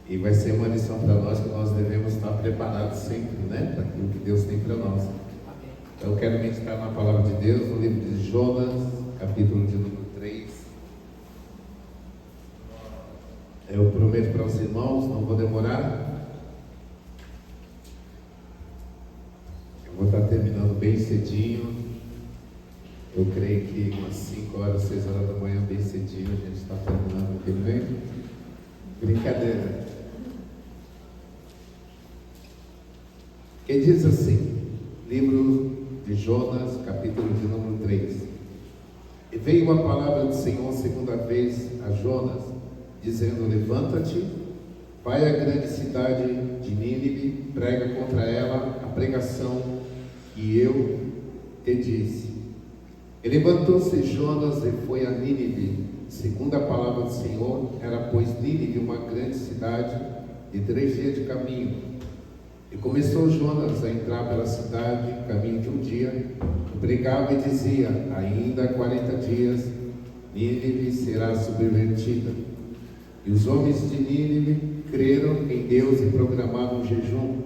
E vai ser uma lição para nós que nós devemos estar preparados sempre, né? Para aquilo que Deus tem para nós. Então eu quero meditar na palavra de Deus, no livro de Jonas, capítulo de número 3. Eu prometo para os irmãos, não vou demorar. Eu vou estar terminando bem cedinho. Eu creio que umas 5 horas, 6 horas da manhã, bem cedinho, a gente está terminando aqui, bem? Brincadeira. Que diz assim, livro de Jonas, capítulo de número 3. E veio a palavra do Senhor segunda vez a Jonas, dizendo: levanta-te, vai à grande cidade de Nínive, prega contra ela a pregação que eu te disse. E levantou-se Jonas e foi a Nínive, segundo a palavra do Senhor. Era, pois, Nínive uma grande cidade de 3 dias de caminho. E começou Jonas a entrar pela cidade, caminho de um dia, e pregava e dizia: ainda 40 dias, Nínive será subvertida. E os homens de Nínive creram em Deus e programaram um jejum,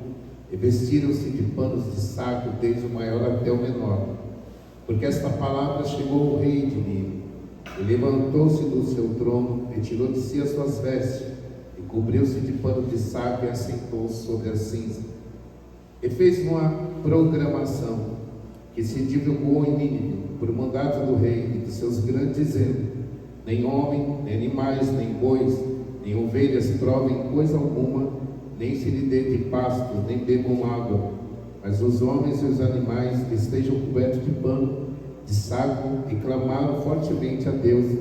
e vestiram-se de panos de saco, desde o maior até o menor. Porque esta palavra chegou ao rei de Nínive. E levantou-se do seu trono, e tirou de si as suas vestes, e cobriu-se de pano de saco, e assentou-se sobre a cinza. E fez uma programação que se divulgou em Nínive, por mandato do rei e dos seus grandes, dizendo: nem homem, nem animais, nem bois, nem ovelhas provem coisa alguma, nem se lhe dê de pasto, nem bebam água, mas os homens e os animais estejam cobertos de pano, de saco. E clamaram fortemente a Deus,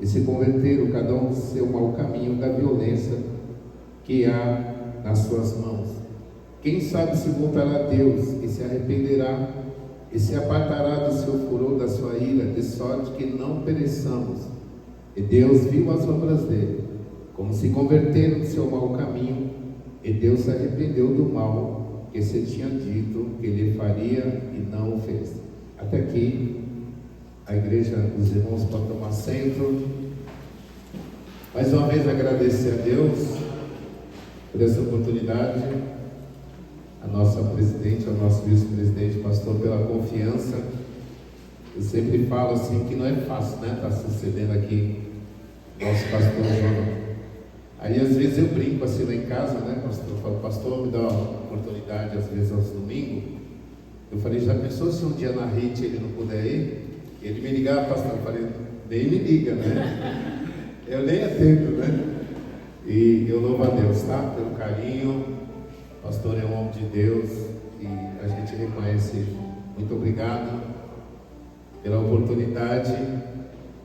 e se converteram cada um do seu mau caminho, da violência que há nas suas mãos. Quem sabe se voltará a Deus e se arrependerá, e se apartará do seu furor, da sua ira, de sorte que não pereçamos. E Deus viu as obras dele, como se converteram do seu mau caminho, e Deus se arrependeu do mal que se tinha dito que ele faria, e não o fez. Até aqui, a igreja, os irmãos podem tomar assento. Mais uma vez agradecer a Deus por essa oportunidade, a nossa presidente, ao nosso vice-presidente, pastor, pela confiança. Eu sempre falo assim que não é fácil, né? Tá sucedendo aqui nosso pastor Jonas. Aí às vezes eu brinco assim lá em casa, né, pastor? Eu falo: pastor, me dá uma oportunidade, às vezes aos domingos. Eu falei: já pensou se um dia na rede ele não puder ir? Ele me ligava: pastor. Eu falei: nem me liga, né? Eu nem atendo, né? E eu louvo a Deus, tá? Pelo carinho. O pastor é um homem de Deus e a gente reconhece. Muito obrigado pela oportunidade.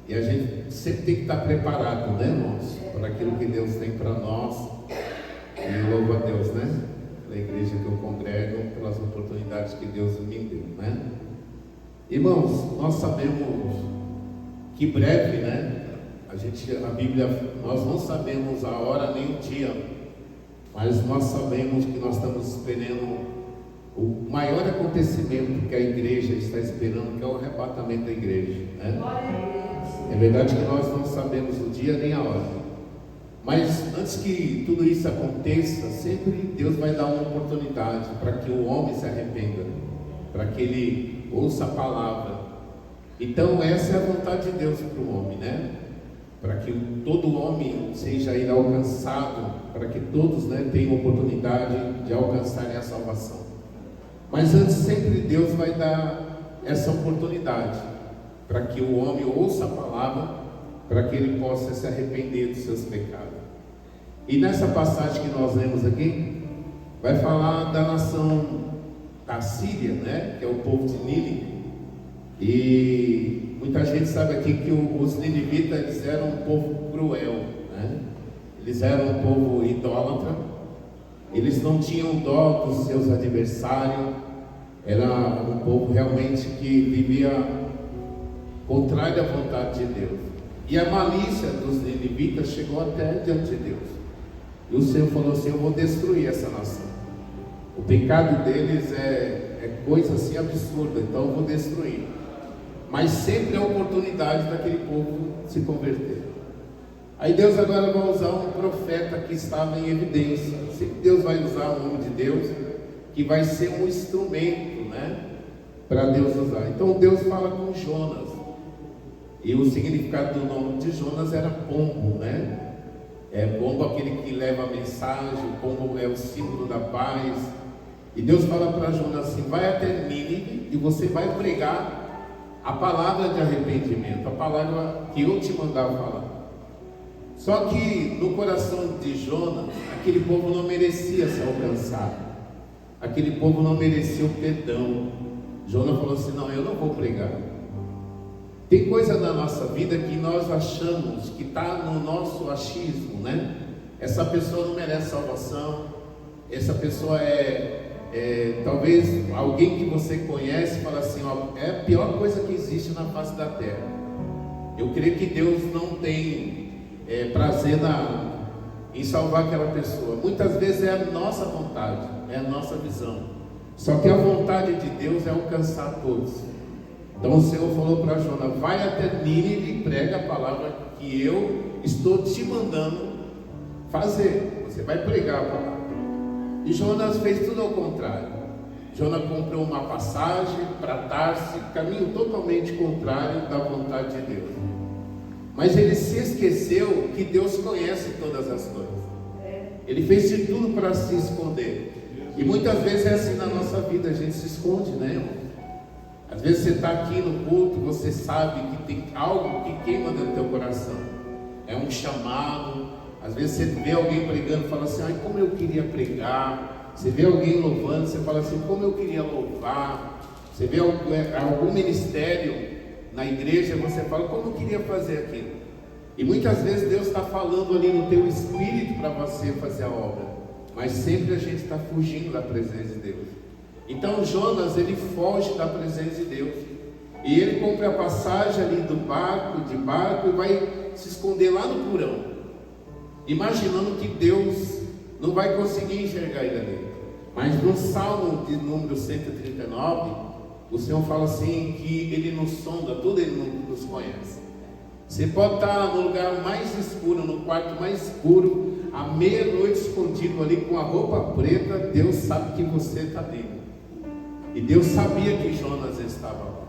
E a gente sempre tem que estar preparado, né, irmãos, para aquilo que Deus tem para nós. E eu louvo a Deus, né, pela igreja que eu congrego, pelas oportunidades que Deus me deu, né. Irmãos, nós sabemos que breve, né, a Bíblia, nós não sabemos a hora nem o dia, mas nós sabemos que nós estamos esperando o maior acontecimento que a igreja está esperando, que é o arrebatamento da igreja, né? É verdade que nós não sabemos o dia nem a hora, mas antes que tudo isso aconteça, sempre Deus vai dar uma oportunidade para que o homem se arrependa, para que ele ouça a palavra. Então essa é a vontade de Deus para o homem, né? Para que todo homem seja ele alcançado, para que todos, né, tenham oportunidade de alcançarem a salvação. Mas antes, sempre Deus vai dar essa oportunidade para que o homem ouça a palavra, para que ele possa se arrepender dos seus pecados. E nessa passagem que nós lemos aqui, vai falar da nação da Síria, né, que é o povo de Nínive. E muita gente sabe aqui que os ninivitas, eles eram um povo cruel, né? Eles eram um povo idólatra. Eles não tinham dó dos seus adversários. Era um povo realmente que vivia contrário à vontade de Deus. E a malícia dos ninivitas chegou até diante de Deus. E o Senhor falou assim: eu vou destruir essa nação. O pecado deles é coisa assim absurda, então eu vou destruir. Mas sempre é oportunidade daquele povo se converter. Aí Deus agora vai usar um profeta que estava em evidência. Sempre Deus vai usar o nome de Deus, que vai ser um instrumento, né, para Deus usar. Então Deus fala com Jonas, e o significado do nome de Jonas era pombo, né? Pombo aquele que leva a mensagem, o pombo é o símbolo da paz. E Deus fala para Jonas assim: vai até Nínive e você vai pregar a palavra de arrependimento, a palavra que eu te mandava falar. Só que no coração de Jonas, aquele povo não merecia ser alcançado, aquele povo não merecia o perdão. Jonas falou assim: não, eu não vou pregar. Tem coisa na nossa vida que nós achamos que está no nosso achismo, né? Essa pessoa não merece salvação, essa pessoa talvez alguém que você conhece fala assim: ó, é a pior coisa que existe na face da terra. Eu creio que Deus não tem prazer em salvar aquela pessoa. Muitas vezes é a nossa vontade, é a nossa visão. Só que a vontade de Deus é alcançar todos. Então o Senhor falou para Jonas: vai até Nínive e prega a palavra que eu estou te mandando fazer. Você vai pregar a palavra. E Jonas fez tudo ao contrário. Jonas comprou uma passagem para Tarso, caminho totalmente contrário da vontade de Deus. Mas ele se esqueceu que Deus conhece todas as coisas. Ele fez de tudo para se esconder. E muitas vezes é assim na nossa vida, a gente se esconde, né, irmão? Às vezes você está aqui no culto, você sabe que tem algo que queima dentro do teu coração. É um chamado. Às vezes você vê alguém pregando e fala assim: ai, como eu queria pregar. Você vê alguém louvando, você fala assim: como eu queria louvar. Você vê algum ministério na igreja, você fala: como eu queria fazer aquilo. E muitas vezes Deus está falando ali no teu espírito para você fazer a obra, mas sempre a gente está fugindo da presença de Deus. Então Jonas, ele foge da presença de Deus, e ele compra a passagem ali de barco e vai se esconder lá no porão, imaginando que Deus não vai conseguir enxergar ele ali. Mas no Salmo de número 139, o Senhor fala assim, que Ele nos sonda, tudo Ele nos conhece. Você pode estar no lugar mais escuro, no quarto mais escuro, à meia-noite escondido ali com a roupa preta, Deus sabe que você está dentro. E Deus sabia que Jonas estava lá.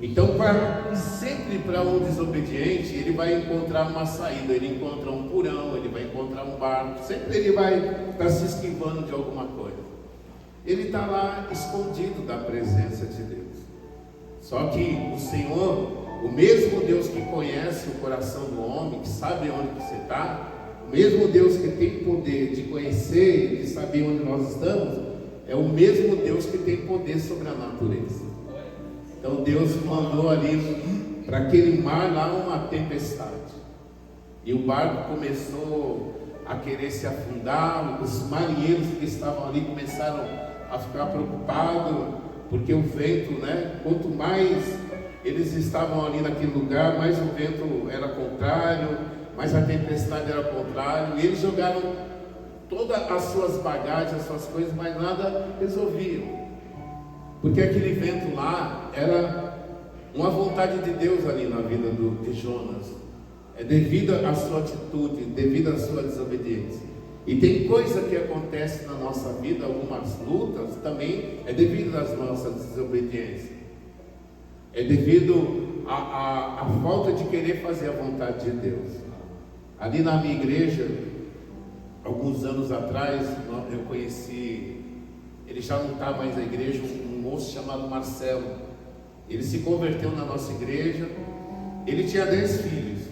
Então, sempre para um desobediente, ele vai encontrar uma saída, ele encontra um porão, ele vai encontrar um barco, sempre ele vai estar se esquivando de alguma coisa. Ele está lá escondido da presença de Deus. Só que o Senhor, o mesmo Deus que conhece o coração do homem, que sabe onde você está, o mesmo Deus que tem poder de conhecer e de saber onde nós estamos, é o mesmo Deus que tem poder sobre a natureza. Então Deus mandou ali para aquele mar lá uma tempestade, e o barco começou a querer se afundar. Os marinheiros que estavam ali começaram a ficar preocupados, porque o vento, né, quanto mais eles estavam ali naquele lugar, mais o vento era contrário, mais a tempestade era contrária, e eles jogaram todas as suas bagagens, as suas coisas, mas nada resolviam, porque aquele vento lá era uma vontade de Deus ali na vida de Jonas. É devido à sua atitude, devido à sua desobediência. E tem coisa que acontece na nossa vida, algumas lutas também é devido às nossas desobediências, é devido à falta de querer fazer a vontade de Deus. Ali na minha igreja, alguns anos atrás, eu conheci, ele já não está mais na igreja, um moço chamado Marcelo. Ele se converteu na nossa igreja. Ele tinha 10 filhos.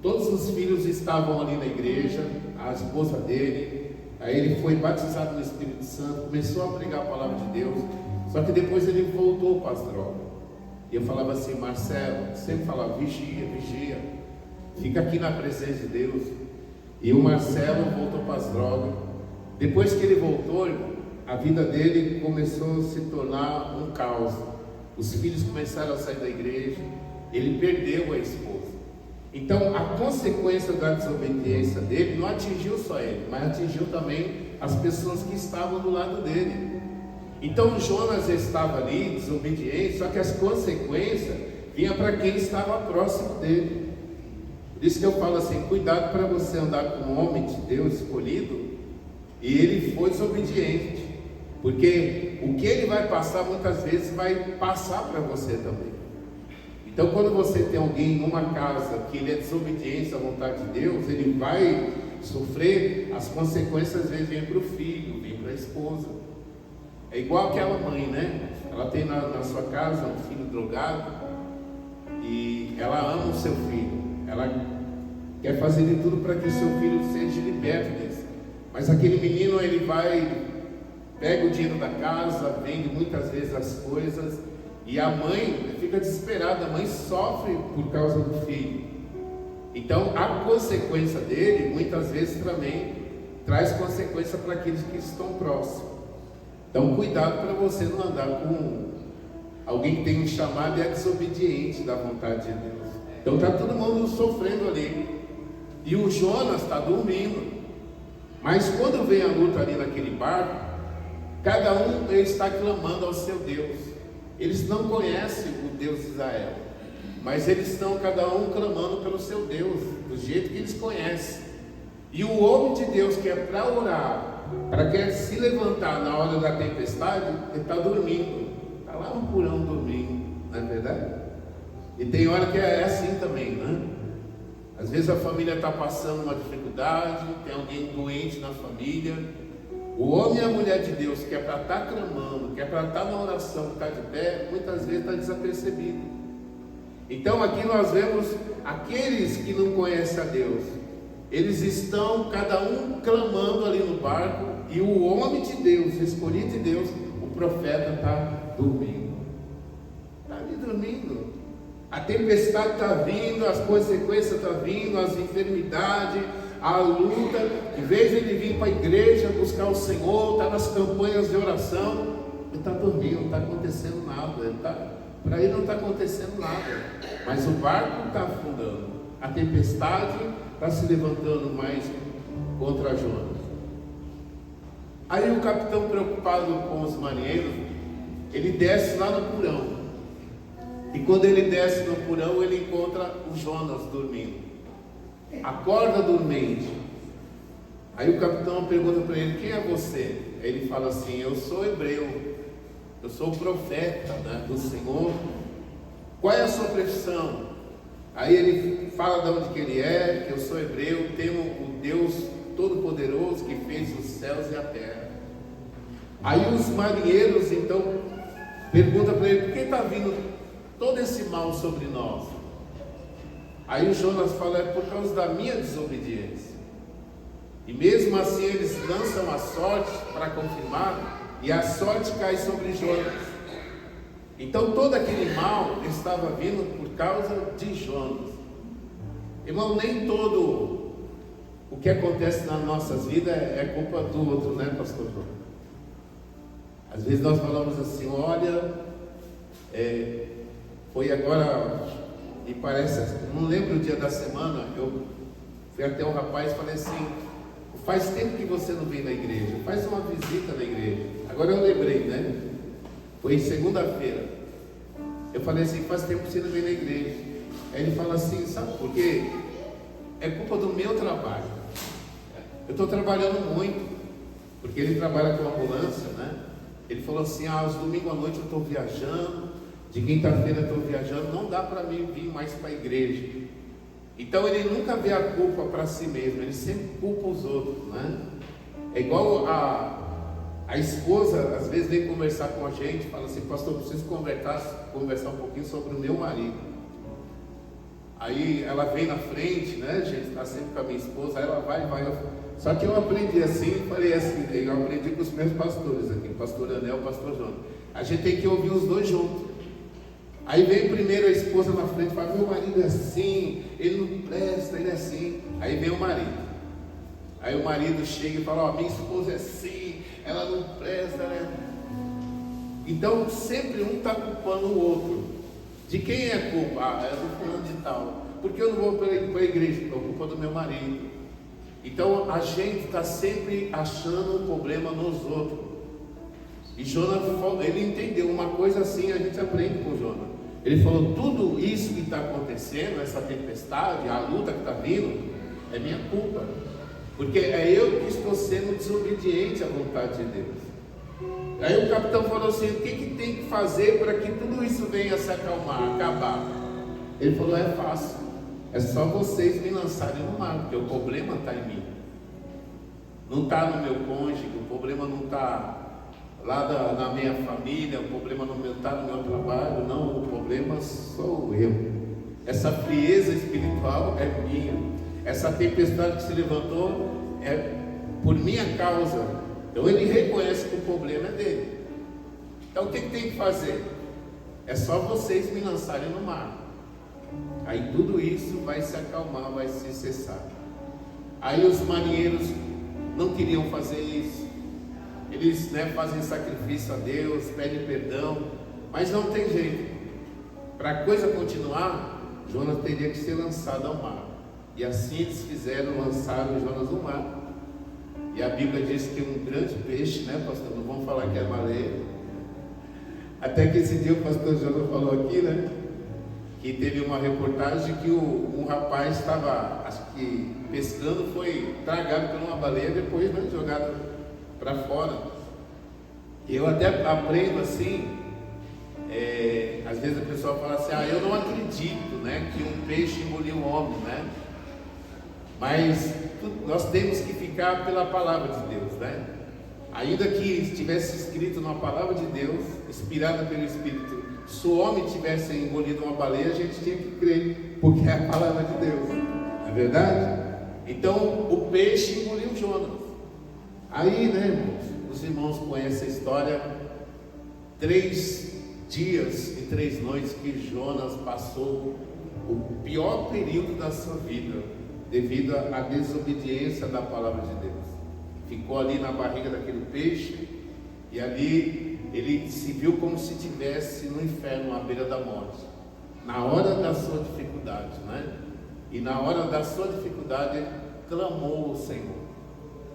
Todos os filhos estavam ali na igreja, a esposa dele. Aí ele foi batizado no Espírito Santo, começou a pregar a palavra de Deus. Só que depois ele voltou para as drogas. E eu falava assim: Marcelo, sempre falava: vigia, vigia, fica aqui na presença de Deus. E o Marcelo voltou para as drogas. Depois que ele voltou, a vida dele começou a se tornar um caos. Os filhos começaram a sair da igreja, ele perdeu a esposa. Então a consequência da desobediência dele não atingiu só ele, mas atingiu também as pessoas que estavam do lado dele. Então Jonas estava ali desobediente, só que as consequências vinham para quem estava próximo dele. Por Por isso que eu falo assim, cuidado para você andar com um homem de Deus escolhido, e ele foi desobediente, porque o que ele vai passar muitas vezes vai passar para você também. Então quando você tem alguém numa casa que ele é desobediente à vontade de Deus, ele vai sofrer as consequências, às vezes vem para o filho, vem para a esposa. É igual aquela mãe, né? Ela tem na sua casa um filho drogado, e ela ama o seu filho, ela quer fazer de tudo para que o seu filho seja liberto disso. Mas aquele menino, ele pega o dinheiro da casa, vende muitas vezes as coisas, e a mãe fica desesperada, a mãe sofre por causa do filho. Então a consequência dele, muitas vezes também traz consequência para aqueles que estão próximos. Então cuidado para você não andar com alguém que tem um chamado e é desobediente da vontade de Deus. Então está todo mundo sofrendo ali, e o Jonas está dormindo. Mas quando vem a luta ali naquele barco, cada um está clamando ao seu Deus. Eles não conhecem o Deus de Israel, mas eles estão cada um clamando pelo seu Deus, do jeito que eles conhecem. E o homem de Deus, que é para orar, para que se levantar na hora da tempestade, ele está dormindo, está lá no porão dormindo, não é verdade? E tem hora que é assim também, né? Às vezes a família está passando uma dificuldade, tem alguém doente na família. O homem e a mulher de Deus, que é para estar clamando, que é para estar na oração, que está de pé, muitas vezes está desapercebido. Então aqui nós vemos aqueles que não conhecem a Deus, eles estão cada um clamando ali no barco, e o homem de Deus, escolhido de Deus, o profeta está dormindo. Está ali dormindo. A tempestade está vindo, as consequências estão vindo, as enfermidades, a luta. Em vez de ele vir para a igreja buscar o Senhor, está nas campanhas de oração, ele está dormindo, não está acontecendo nada. Para ele não está acontecendo nada, mas o barco está afundando, a tempestade está se levantando mais contra Jonas. Aí o capitão, preocupado com os marinheiros, ele desce lá no porão. E quando ele desce no porão, ele encontra o Jonas dormindo. Acorda, dormente. Aí o capitão pergunta para ele: quem é você? Aí ele fala assim: eu sou hebreu, eu sou o profeta, né, do Senhor. Qual é a sua profissão? Aí ele fala de onde que ele é, que eu sou hebreu, temo o Deus Todo-Poderoso que fez os céus e a terra. Aí os marinheiros então perguntam para ele: por que está vindo todo esse mal sobre nós? Aí o Jonas fala: é por causa da minha desobediência. E mesmo assim eles lançam a sorte para confirmar, e a sorte cai sobre Jonas. Então todo aquele mal estava vindo por causa de Jonas. Irmão, nem todo o que acontece nas nossas vidas é culpa do outro, né, pastor João? Às vezes nós falamos assim: olha, foi agora, me parece, não lembro o dia da semana, eu fui até um rapaz e falei assim: faz tempo que você não vem na igreja, faz uma visita na igreja. Agora eu lembrei, né? Foi segunda-feira. Eu falei assim: faz tempo que você não vem na igreja. Aí ele fala assim: sabe por quê? É culpa do meu trabalho. Eu estou trabalhando muito, porque ele trabalha com ambulância, né? Ele falou assim: aos domingos à noite eu estou viajando, de quinta-feira eu estou viajando, não dá para mim vir mais para a igreja. Então ele nunca vê a culpa para si mesmo, ele sempre culpa os outros, né? É igual a esposa, às vezes vem conversar com a gente, fala assim: pastor, eu preciso conversar um pouquinho sobre o meu marido. Aí ela vem na frente, né, gente, está sempre com a minha esposa, aí ela vai. Só que eu aprendi assim, falei assim, eu aprendi com os meus pastores aqui, o pastor Anel e o pastor João. A gente tem que ouvir os dois juntos. Aí vem primeiro a esposa na frente e fala: meu marido é assim, ele não presta, ele é assim. Aí vem o marido. Aí o marido chega e fala: ó, minha esposa é assim, ela não presta, né? Então sempre um está culpando o outro. De quem é a culpa? Ah, é do fulano de tal. Porque eu não vou para a igreja? É culpa do meu marido. Então a gente está sempre achando um problema nos outros. E Jonas, ele entendeu uma coisa assim, a gente aprende com Jonas. Ele falou: tudo isso que está acontecendo, essa tempestade, a luta que está vindo, é minha culpa, porque é eu que estou sendo desobediente à vontade de Deus. Aí o capitão falou assim: o que tem que fazer para que tudo isso venha se acalmar, acabar? Ele falou: é fácil, é só vocês me lançarem no mar, porque o problema está em mim, não está no meu cônjuge, o problema não está lá na minha família, o problema não está no meu trabalho, não, o problema sou eu. Essa frieza espiritual é minha, essa tempestade que se levantou é por minha causa. Então ele reconhece que o problema é dele. Então o que tem que fazer? É só vocês me lançarem no mar, aí tudo isso vai se acalmar, vai se cessar. Aí os marinheiros não queriam fazer isso. Eles fazem sacrifício a Deus, pedem perdão, mas não tem jeito. Para a coisa continuar, Jonas teria que ser lançado ao mar. E assim eles fizeram, lançaram Jonas no mar. E a Bíblia diz que um grande peixe, pastor? Não vamos falar que é baleia. Até que esse dia o pastor Jonas falou aqui, que teve uma reportagem que um rapaz estava, acho que pescando, foi tragado por uma baleia, depois jogado para fora. E eu até aprendo assim, às vezes a pessoa fala assim: eu não acredito, que um peixe engoliu um homem, mas nós temos que ficar pela palavra de Deus, ainda que estivesse escrito na palavra de Deus, inspirada pelo Espírito, se o homem tivesse engolido uma baleia, a gente tinha que crer, porque é a palavra de Deus, não é verdade? Então o peixe engoliu Jonas. Aí, irmãos, os irmãos conhecem a história, 3 dias e 3 noites que Jonas passou o pior período da sua vida, devido à desobediência da palavra de Deus. Ficou ali na barriga daquele peixe, e ali ele se viu como se estivesse no inferno, à beira da morte, na hora da sua dificuldade, E na hora da sua dificuldade ele clamou ao Senhor.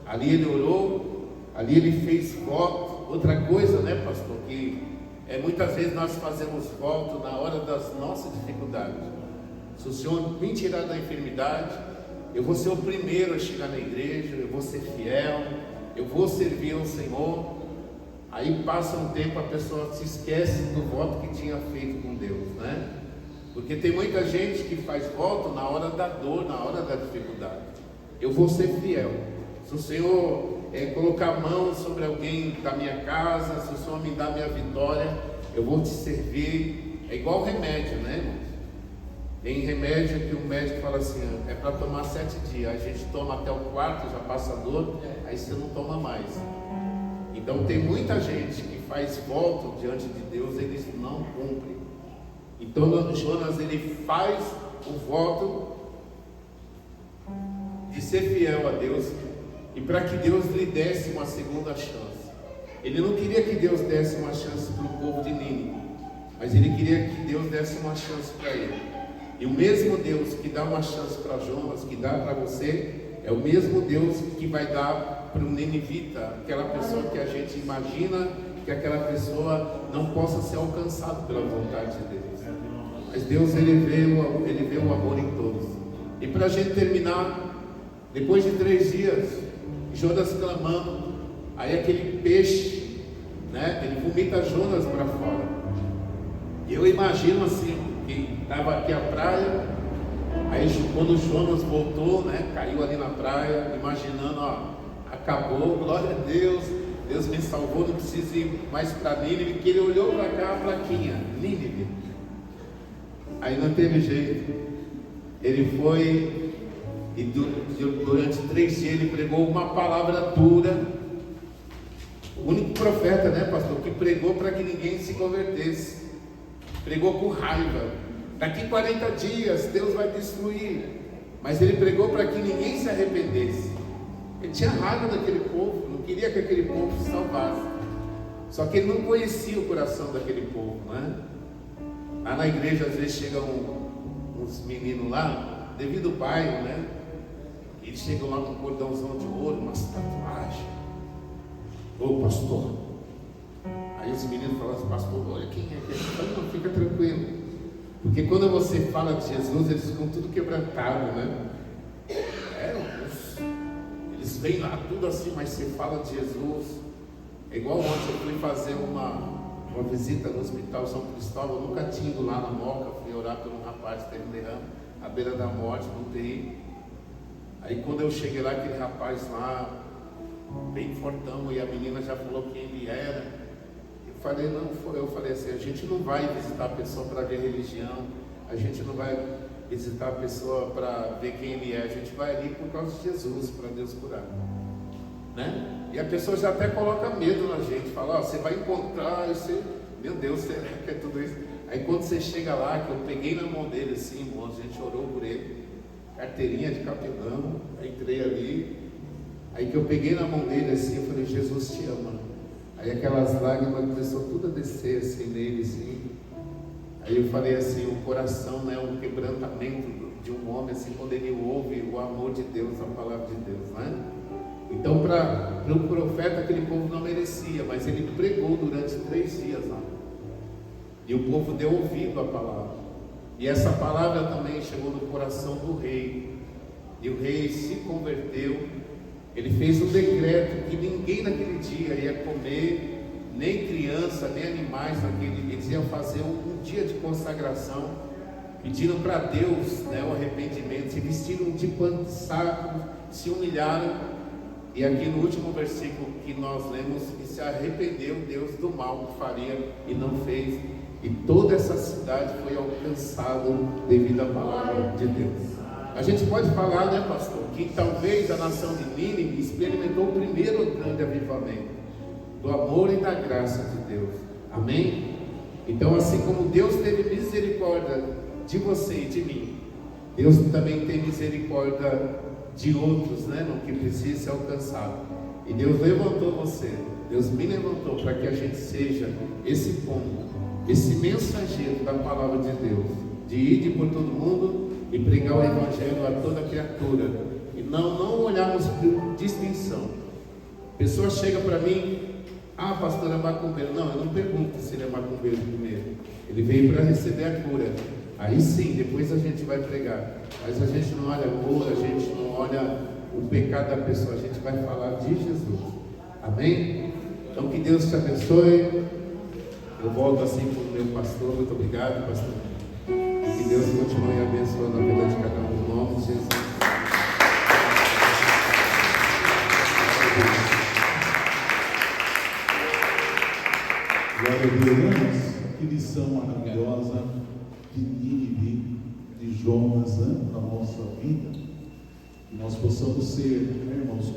Ali ele orou, ali ele fez voto. Outra coisa, pastor, que muitas vezes nós fazemos voto na hora das nossas dificuldades. Se o Senhor me tirar da enfermidade, eu vou ser o primeiro a chegar na igreja, eu vou ser fiel, eu vou servir ao Senhor. Aí passa um tempo, a pessoa se esquece do voto que tinha feito com Deus, Porque tem muita gente que faz voto na hora da dor, na hora da dificuldade. Eu vou ser fiel. Se o Senhor colocar a mão sobre alguém da minha casa, se o Senhor me dá minha vitória, eu vou te servir. É igual remédio, irmãos? Tem remédio que o médico fala assim: é para tomar 7 dias. A gente toma até o 4, já passa a dor, aí você não toma mais. Então tem muita gente que faz voto diante de Deus, eles não cumprem. Então Jonas, ele faz o voto de ser fiel a Deus, e para que Deus lhe desse uma segunda chance. Ele não queria que Deus desse uma chance para o povo de Nínive, mas ele queria que Deus desse uma chance para ele. E o mesmo Deus que dá uma chance para Jonas, que dá para você, é o mesmo Deus que vai dar para o ninivita, aquela pessoa que a gente imagina que aquela pessoa não possa ser alcançada pela vontade de Deus. Mas Deus, ele vê o amor em todos. E para a gente terminar, depois de 3 dias, Jonas clamando, aí aquele peixe, ele vomita Jonas para fora. E eu imagino assim, que estava aqui a praia, aí quando Jonas voltou, caiu ali na praia, imaginando, acabou, glória a Deus, Deus me salvou, não preciso ir mais para Nínive, que ele olhou para cá, a plaquinha, Nínive. Aí não teve jeito, ele foi, e durante 3 dias ele pregou uma palavra dura. O único profeta, pastor, que pregou para que ninguém se convertesse, pregou com raiva. Daqui 40 dias Deus vai destruir, mas ele pregou para que ninguém se arrependesse. Ele tinha raiva daquele povo, não queria que aquele povo se salvasse. Só que ele não conhecia o coração daquele povo, Lá na igreja às vezes chegam uns meninos lá, devido ao bairro, eles chegam lá com um cordãozão de ouro, umas tatuagens. Ô pastor, aí os meninos falam assim: pastor, olha quem é que é? Não, fica tranquilo, Porque quando você fala de Jesus, eles ficam tudo quebrantados, né? Eles vêm lá tudo assim, mas você fala de Jesus. É igual ontem eu fui fazer uma visita no Hospital São Cristóvão. Eu nunca tinha ido lá na Moca. Fui orar por um rapaz que teve um derrame à beira da morte, no UTI. Aí quando eu cheguei lá, aquele rapaz lá, bem fortão, e a menina já falou quem ele era. Eu falei assim, a gente não vai visitar a pessoa para ver religião, a gente não vai visitar a pessoa para ver quem ele é, a gente vai ali por causa de Jesus, para Deus curar, né? E a pessoa já até coloca medo na gente, fala, você vai encontrar, meu Deus, será que é tudo isso? Aí quando você chega lá, que eu peguei na mão dele assim, irmão, a gente orou por ele, carteirinha de capelão, aí entrei ali, aí que eu peguei na mão dele assim, eu falei, Jesus te ama. Aí aquelas lágrimas começou tudo a descer assim nele, assim. Aí eu falei assim, o coração, né, um quebrantamento de um homem, assim, quando ele ouve o amor de Deus, a palavra de Deus, né? Então, para o profeta, aquele povo não merecia, mas ele pregou durante 3 dias lá. E o povo deu ouvido à palavra. E essa palavra também chegou no coração do rei. E o rei se converteu. Ele fez um decreto que ninguém naquele dia ia comer, nem criança, nem animais naquele dia. Eles iam fazer um dia de consagração, pedindo para Deus, né, o arrependimento. Se vestiram de pano de saco, se humilharam. E aqui no último versículo que nós lemos, que se arrependeu Deus do mal que faria e não fez. E toda essa cidade foi alcançada devido à palavra de Deus. A gente pode falar, né, pastor, que talvez a nação de Nínive experimentou o primeiro grande avivamento do amor e da graça de Deus. Amém? Então, assim como Deus teve misericórdia de você e de mim, Deus também tem misericórdia de outros, né, no que precisa ser alcançado. E Deus levantou você, Deus me levantou para que a gente seja esse ponto, esse mensageiro da palavra de Deus, de ir por todo mundo e pregar o evangelho a toda criatura, e não olharmos por distinção. A pessoa chega para mim, pastor é macumbeiro. Não, eu não pergunto se ele é macumbeiro primeiro, ele veio para receber a cura. Aí sim, depois a gente vai pregar. Mas a gente não olha a cor, a gente não olha o pecado da pessoa, a gente vai falar de Jesus. Amém? Então que Deus te abençoe. Eu volto assim para o meu pastor. Muito obrigado, pastor. E que Deus continue abençoando a vida de cada um, em nome de Jesus. Glória a Deus. Que lição maravilhosa de Nínive, de Jonas, né, para a nossa vida. Que nós possamos ser, né, irmãos,